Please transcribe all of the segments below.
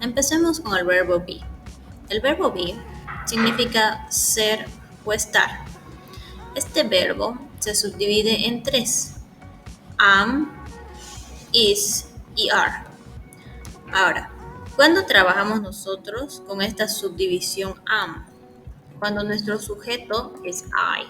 Empecemos con el verbo be. El verbo be significa ser o estar. Este verbo se subdivide en tres: am, is y are. Ahora, ¿cuándo trabajamos nosotros con esta subdivisión am? Cuando nuestro sujeto es I.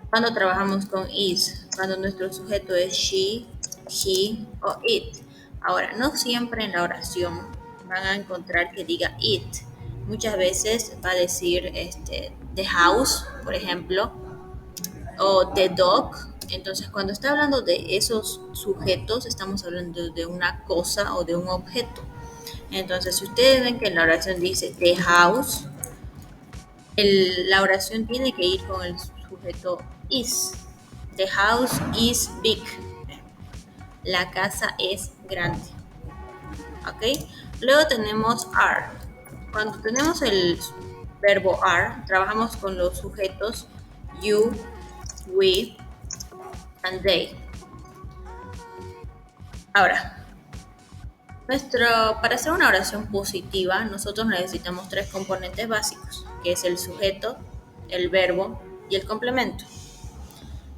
Cuando trabajamos con is, cuando nuestro sujeto es she, he o it. Ahora, no siempre en la oración van a encontrar que diga it. Muchas veces va a decir the house, por ejemplo, o the dog. Entonces, cuando está hablando de esos sujetos, estamos hablando de una cosa o de un objeto. Entonces, si ustedes ven que la oración dice the house, la oración tiene que ir con el sujeto is. The house is big. La casa es grande. ¿Ok? Luego tenemos are. Cuando tenemos el verbo are, trabajamos con los sujetos you, we, and they. Ahora, para hacer una oración positiva, nosotros necesitamos tres componentes básicos, que es el sujeto, el verbo y el complemento.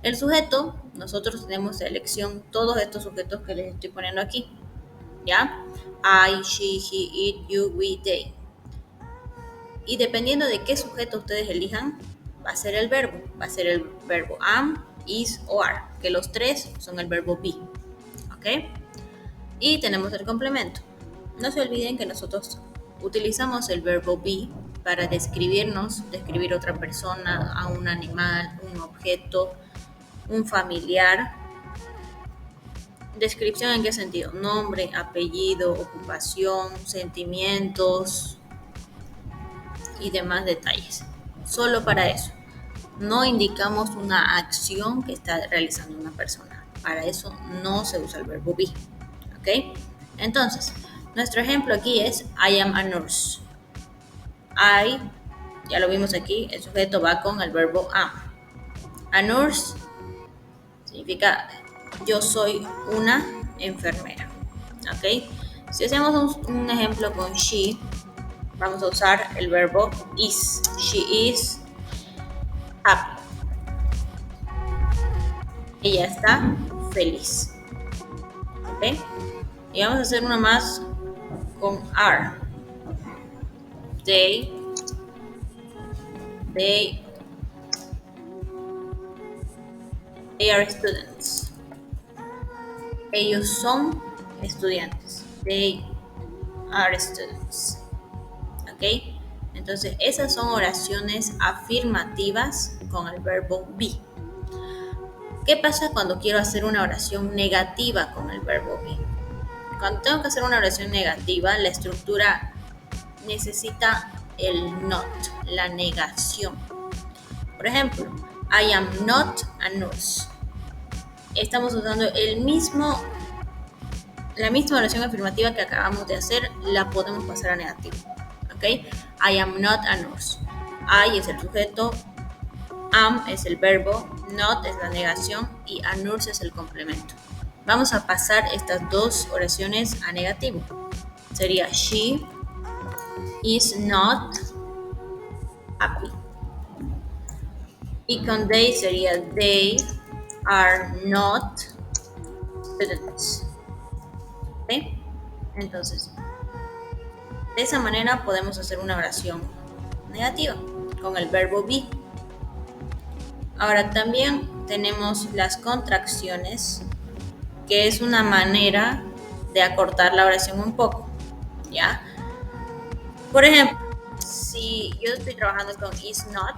El sujeto, nosotros tenemos de elección todos estos sujetos que les estoy poniendo aquí, ¿ya? I, she, he, it, you, we, they. Y dependiendo de qué sujeto ustedes elijan, va a ser el verbo. Va a ser el verbo am, is o are, que los tres son el verbo be. ¿Ok? Y tenemos el complemento. No se olviden que nosotros utilizamos el verbo be para describirnos, describir otra persona, a un animal, un objeto, un familiar. ¿Descripción en qué sentido? Nombre, apellido, ocupación, sentimientos y demás detalles. Solo para eso. No indicamos una acción que está realizando una persona. Para eso no se usa el verbo be. ¿Ok? Entonces, nuestro ejemplo aquí es I am a nurse. I, ya lo vimos aquí, el sujeto va con el verbo am. A nurse significa yo soy una enfermera. ¿Ok? Si hacemos un ejemplo con she, vamos a usar el verbo is. She is happy. Ella está feliz. ¿Ok? Y vamos a hacer una más con are. They are students. Ellos son estudiantes. They are students. ¿Ok? Entonces, esas son oraciones afirmativas con el verbo be. ¿Qué pasa cuando quiero hacer una oración negativa con el verbo be? Cuando tengo que hacer una oración negativa, la estructura necesita el not, la negación. Por ejemplo, I am not a nurse. Estamos usando la misma oración afirmativa que acabamos de hacer, la podemos pasar a negativo. ¿Ok? I am not a nurse. I es el sujeto, am es el verbo, not es la negación y a nurse es el complemento. Vamos a pasar estas dos oraciones a negativo. Sería she is not happy. Y con they sería they are not students. ¿Ok? Entonces, de esa manera podemos hacer una oración negativa con el verbo be. Ahora también tenemos las contracciones, que es una manera de acortar la oración un poco, ¿ya? Por ejemplo, si yo estoy trabajando con is not,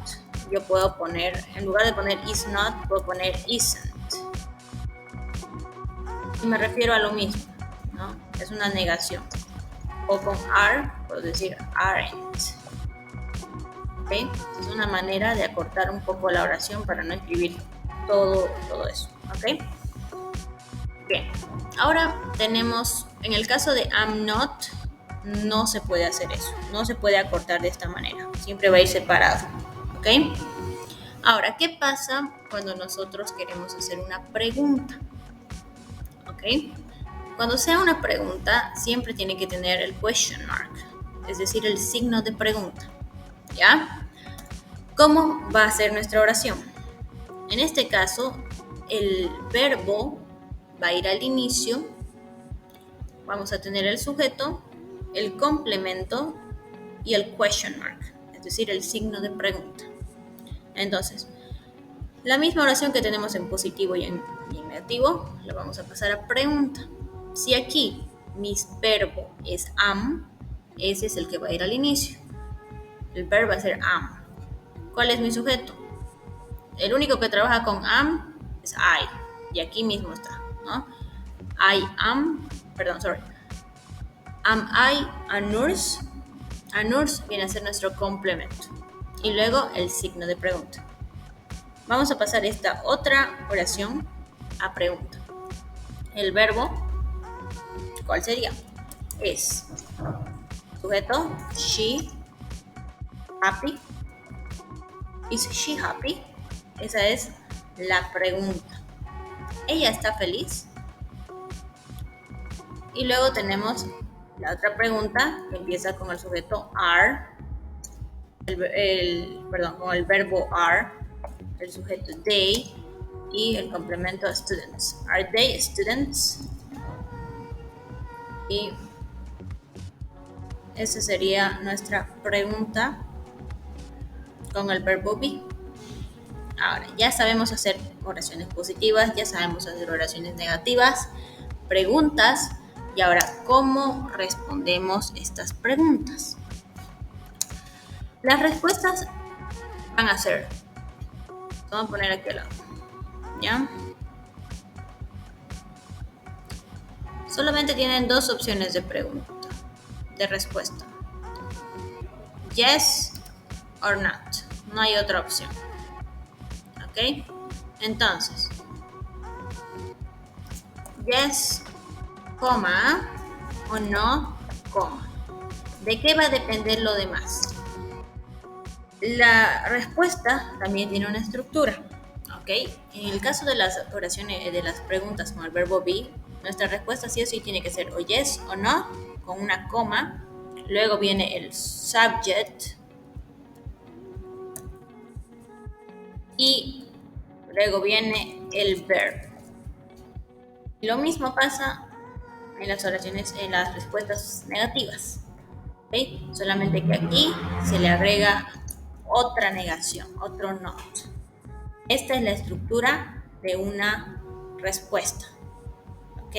yo puedo poner, en lugar de poner is not, puedo poner isn't. Y me refiero a lo mismo, ¿no? Es una negación. O con are, puedo decir aren't. ¿Ok? Es una manera de acortar un poco la oración para no escribir todo eso. ¿Ok? Bien. Ahora tenemos, en el caso de am not, no se puede hacer eso, no se puede acortar de esta manera, siempre va a ir separado, ¿ok? Ahora, ¿qué pasa cuando nosotros queremos hacer una pregunta? ¿Ok? Cuando sea una pregunta, siempre tiene que tener el question mark, es decir, el signo de pregunta, ¿ya? ¿Cómo va a ser nuestra oración? En este caso, el verbo va a ir al inicio, vamos a tener el sujeto, el complemento y el question mark, es decir, el signo de pregunta. Entonces, la misma oración que tenemos en positivo y en negativo, la vamos a pasar a pregunta. Si aquí mi verbo es am, ese es el que va a ir al inicio. El verbo va a ser am. ¿Cuál es mi sujeto? El único que trabaja con am es I. Y aquí mismo está, ¿no? Am I a nurse? A nurse viene a ser nuestro complemento. Y luego el signo de pregunta. Vamos a pasar esta otra oración a pregunta. El verbo, ¿cuál sería? Es sujeto, she, happy. Is she happy? Esa es la pregunta. ¿Ella está feliz? Y luego tenemos la otra pregunta que empieza con el sujeto are, con el verbo are, el sujeto they y el complemento students. Are they students? Y esa sería nuestra pregunta con el verbo be. Ahora, ya sabemos hacer oraciones positivas, ya sabemos hacer oraciones negativas, preguntas, y ahora, ¿cómo respondemos estas preguntas? Las respuestas van a ser, vamos a poner aquí al lado, ¿ya? Solamente tienen dos opciones de pregunta, de respuesta. Yes or not. No hay otra opción. ¿Ok? Entonces, yes, coma, o no, coma. ¿De qué va a depender lo demás? La respuesta también tiene una estructura. ¿Ok? En el caso de las oraciones, de las preguntas con el verbo be, nuestra respuesta sí o sí tiene que ser o yes o no, con una coma. Luego viene el subject. Y luego viene el verbo. Lo mismo pasa en las oraciones, en las respuestas negativas. ¿Okay? Solamente que aquí se le agrega otra negación, otro not. Esta es la estructura de una respuesta. ¿Ok?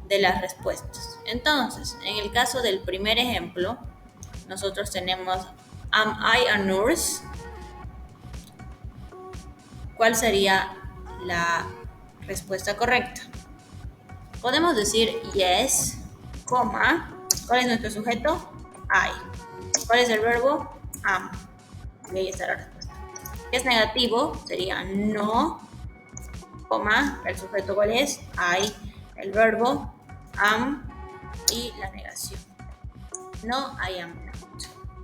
De las respuestas. Entonces, en el caso del primer ejemplo, nosotros tenemos am I a nurse? ¿Cuál sería la respuesta correcta? Podemos decir yes, coma. ¿Cuál es nuestro sujeto? I. ¿Cuál es el verbo? Am. Y ahí está la respuesta. Si es negativo, sería no, coma. El sujeto, ¿cuál es? I. El verbo, am. Y la negación. No, I am not.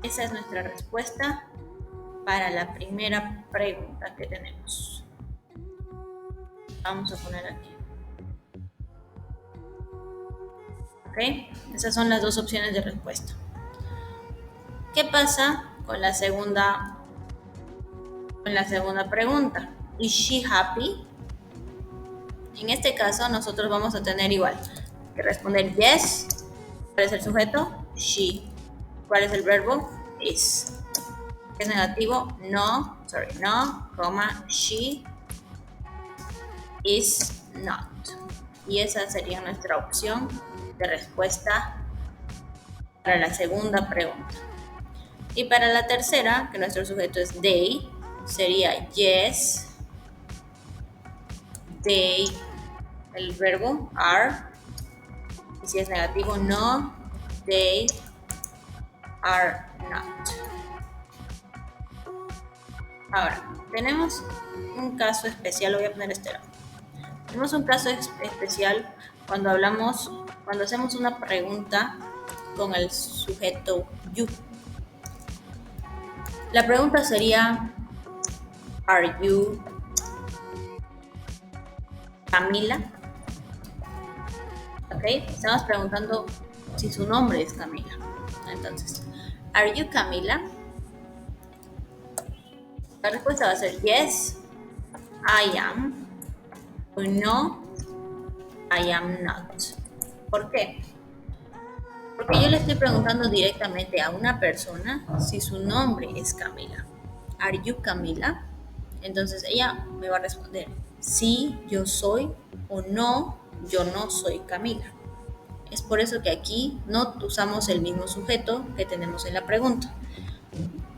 Esa es nuestra respuesta para la primera pregunta que tenemos. Vamos a poner aquí. ¿Ok? Esas son las dos opciones de respuesta. ¿Qué pasa con la segunda pregunta? ¿Is she happy? En este caso nosotros vamos a tener igual que responder yes. ¿Cuál es el sujeto? She. ¿Cuál es el verbo? Is. ¿Es negativo? No, coma, she is not. Y esa sería nuestra opción de respuesta para la segunda pregunta. Y para la tercera, que nuestro sujeto es they, sería yes, they, el verbo are. Y si es negativo, no, they are not. Ahora, tenemos un caso especial, lo voy a poner este lado. Tenemos un caso especial cuando hacemos una pregunta con el sujeto you. La pregunta sería, ¿Are you Camila? ¿Ok? Estamos preguntando si su nombre es Camila. Entonces, ¿Are you Camila? La respuesta va a ser yes, I am. O no, I am not. ¿Por qué? Porque yo le estoy preguntando directamente a una persona si su nombre es Camila. ¿Are you Camila? Entonces ella me va a responder sí, yo soy, o no, yo no soy Camila. Es por eso que aquí no usamos el mismo sujeto que tenemos en la pregunta.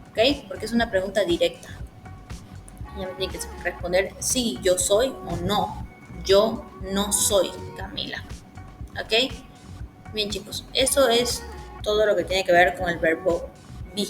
¿Ok? Porque es una pregunta directa. Ella me tiene que responder sí, yo soy, o no, yo no soy Camila. ¿Ok? Bien, chicos, eso es todo lo que tiene que ver con el verbo be.